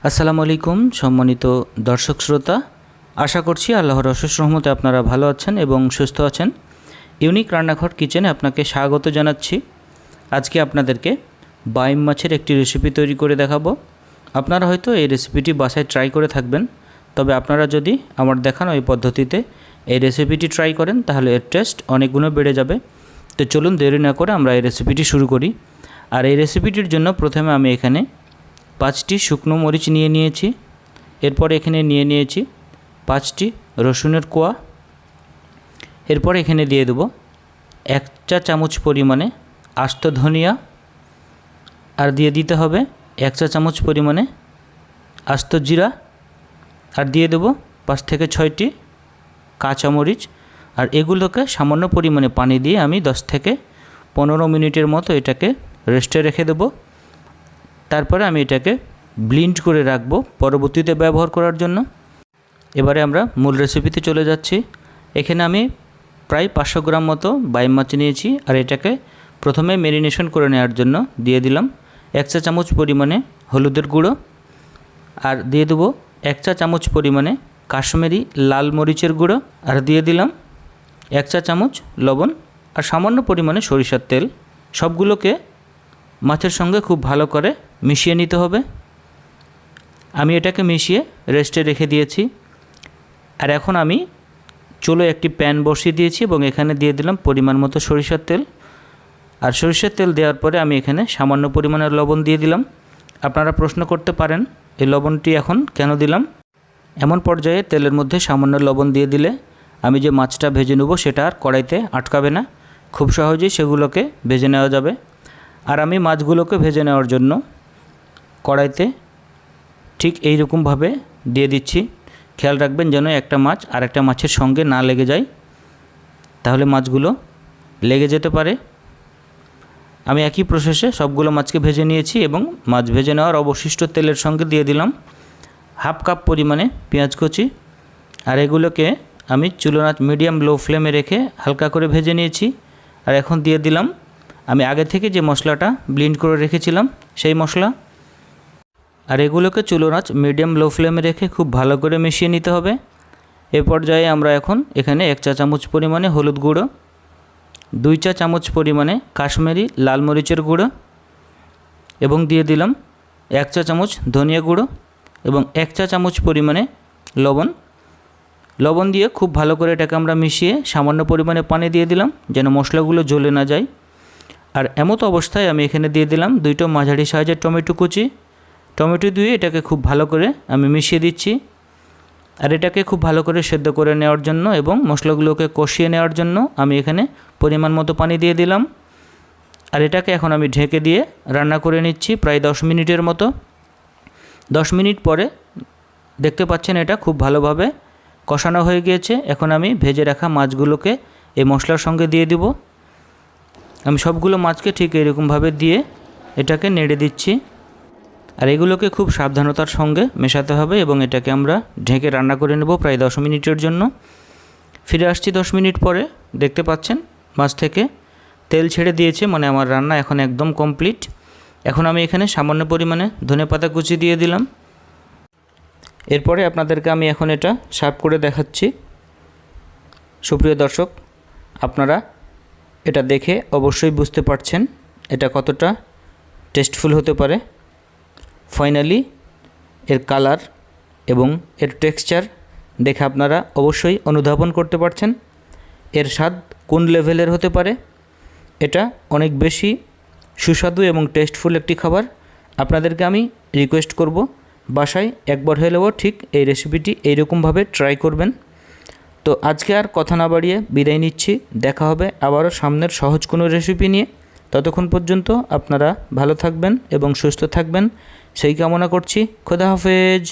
আসসালামু আলাইকুম সম্মানিত দর্শক শ্রোতা, আশা করছি আল্লাহর অশেষ রহমতে আপনারা ভালো আছেন এবং সুস্থ আছেন। ইউনিক রান্নাঘর কিচেনে আপনাকে স্বাগত জানাচ্ছি। আজকে আপনাদেরকে বাইম মাছের একটি রেসিপি তৈরি করে দেখাবো। আপনারা হয়তো এই রেসিপিটি বাসায় ট্রাই করে থাকবেন, তবে আপনারা যদি আমার দেখানো এই পদ্ধতিতে এই রেসিপিটি ট্রাই করেন তাহলে এর টেস্ট অনেক গুণ বেড়ে যাবে। তো চলুন দেরি না করে আমরা এই রেসিপিটি শুরু করি। আর এই রেসিপিটির জন্য প্রথমে আমি এখানে 5টি শুকনো মরিচ নিয়ে নিয়েছি। এরপর এখানে নিয়ে নিয়েছি 5টি রসুনের কোয়া। এরপর এখানে দিয়ে দেব 1 চা চামচ পরিমাণে আস্ত ধনিয়া, আর দিয়ে দিতে হবে 1 চা চামচ পরিমাণে আস্ত জিরা, আর দিয়ে দেব 5 থেকে 6টি কাঁচামরিচ। আর এগুলোকে সামান্য পরিমাণে পানি দিয়ে আমি 10 থেকে 15 মিনিটের মতো এটাকে রেস্টে রেখে দেব। তারপরে আমি এটাকে ব্লেন্ড করে রাখবো পরবর্তীতে ব্যবহার করার জন্য। এবারে আমরা মূল রেসিপিতে চলে যাচ্ছি। এখানে আমি প্রায় 500 গ্রাম মতো বাইম মাছ নিয়েছি, আর এটাকে প্রথমে ম্যারিনেশন করে নেওয়ার জন্য দিয়ে দিলাম 1 চা চামচ পরিমাণে হলুদের গুঁড়ো, আর দিয়ে দেবো 1 চা চামচ পরিমাণে কাশ্মীরি লাল মরিচের গুঁড়ো, আর দিয়ে দিলাম 1 চা চামচ লবণ, আর সামান্য পরিমাণে সরিষার তেল। সবগুলোকে মাছের সঙ্গে খুব ভালো করে মিশিয়ে নিতে হবে। আমি এটাকে মিশিয়ে রেস্টে রেখে দিয়েছি। আর এখন আমি চুলো একটি প্যান বসিয়ে দিয়েছি এবং এখানে দিয়ে দিলাম পরিমাণ মতো সরিষার তেল। আর সরিষার তেল দেওয়ার পরে আমি এখানে সামান্য পরিমাণের লবণ দিয়ে দিলাম। আপনারা প্রশ্ন করতে পারেন এই লবণটি এখন কেন দিলাম। এমন পর্যায়ে তেলের মধ্যে সামান্য লবণ দিয়ে দিলে আমি যে মাছটা ভেজে নেব সেটা আর কড়াইতে আটকাবে না, খুব সহজেই সেগুলোকে ভেজে নেওয়া যাবে। আর আমি মাছগুলোকে ভেজে নেওয়ার জন্য কড়াইতে ঠিক এই রকমভাবে দিয়ে দিচ্ছি। খেয়াল রাখবেন যেন একটা মাছ আর একটা মাছের সঙ্গে না লেগে যায়, তাহলে মাছগুলো লেগে যেতে পারে। আমি একই প্রসেসে সবগুলো মাছকে ভেজে নিয়েছি এবং মাছ ভেজে নেওয়ার অবশিষ্ট তেলের সঙ্গে দিয়ে দিলাম 1/2 কাপ পরিমাণে পেঁয়াজ কুচি। আর এগুলোকে আমি চুলার আঁচ মিডিয়াম লো ফ্লেমে রেখে হালকা করে ভেজে নিয়েছি। আর এখন দিয়ে দিলাম আমি আগে থেকে যে মশলাটা ব্লেন্ড করে রেখেছিলাম সেই মশলা। আর এগুলোকে চুলার আঁচ মিডিয়াম লো ফ্লেমে রেখে খুব ভালো করে মিশিয়ে নিতে হবে। এ পর্যায়ে আমরা এখন এখানে 1 চা চামচ পরিমাণে হলুদ গুঁড়ো, 2 চা চামচ পরিমাণে কাশ্মীরি লাল মরিচের গুঁড়ো, এবং দিয়ে দিলাম 1 চা চামচ ধনিয়া গুঁড়ো এবং 1 চা চামচ পরিমাণে লবণ দিয়ে খুব ভালো করে এটাকে আমরা মিশিয়ে সামান্য পরিমাণে পানি দিয়ে দিলাম যেন মশলাগুলো জ্বলে না যায়। আর এমতো অবস্থায় আমি এখানে দিয়ে দিলাম 2টো মাঝারি সাইজের টমেটো কুচি। টমেটো দিয়ে এটাকে খুব ভালো করে আমি মিশিয়ে দিচ্ছি। আর এটাকে খুব ভালো করে সেদ্ধ করে নেওয়ার জন্য এবং মশলাগুলোকে কষিয়ে নেওয়ার জন্য আমি এখানে পরিমাণ মতো পানি দিয়ে দিলাম। আর এটাকে এখন আমি ঢেকে দিয়ে রান্না করে নিচ্ছি প্রায় 10 মিনিটের মতো। 10 মিনিট পরে দেখতে পাচ্ছেন এটা খুব ভালোভাবে কষানো হয়ে গিয়েছে। এখন আমি ভেজে রাখা মাছগুলোকে এই মশলার সঙ্গে দিয়ে দিব। আমি সবগুলো মাছকে ঠিক এরকমভাবে দিয়ে এটাকে নেড়ে দিচ্ছি। আর এগুলোকে খুব সাবধানতার সঙ্গে মেশাতে হবে এবং এটাকে আমরা ঢেকে রান্না করে নেব প্রায় 10 মিনিটের জন্য। ফিরে আসছি 10 মিনিট পরে। দেখতে পাচ্ছেন মাছ থেকে তেল ছেড়ে দিয়েছে, মানে আমার রান্না এখন একদম কমপ্লিট। এখন আমি এখানে সামান্য পরিমাণে ধনেপাতা কুচি দিয়ে দিলাম। এরপরে আপনাদেরকে আমি এখন এটা সার্ভ করে দেখাচ্ছি। সুপ্রিয় দর্শক, আপনারা এটা দেখে অবশ্যই বুঝতে পারছেন এটা কতটা টেস্টফুল হতে পারে। ফাইনালি এর কালার এবং এর টেক্সচার দেখে আপনারা অবশ্যই অনুধাবন করতে পারছেন এর স্বাদ কোন লেভেলের হতে পারে। এটা অনেক বেশি সুস্বাদু এবং টেস্টফুল একটি খাবার। আপনাদেরকে আমি রিকোয়েস্ট করব বাসায় একবার হলেও ঠিক এই রেসিপিটি এইরকমভাবে ট্রাই করবেন। তো আজকে আর কথা না বাড়িয়ে বিদায় নিচ্ছি। দেখা হবে আবারও সামনের সহজ কোনো রেসিপি নিয়ে। ততক্ষণ পর্যন্ত আপনারা ভালো থাকবেন এবং সুস্থ থাকবেন সেই কামনা করছি। খোদা হাফেজ।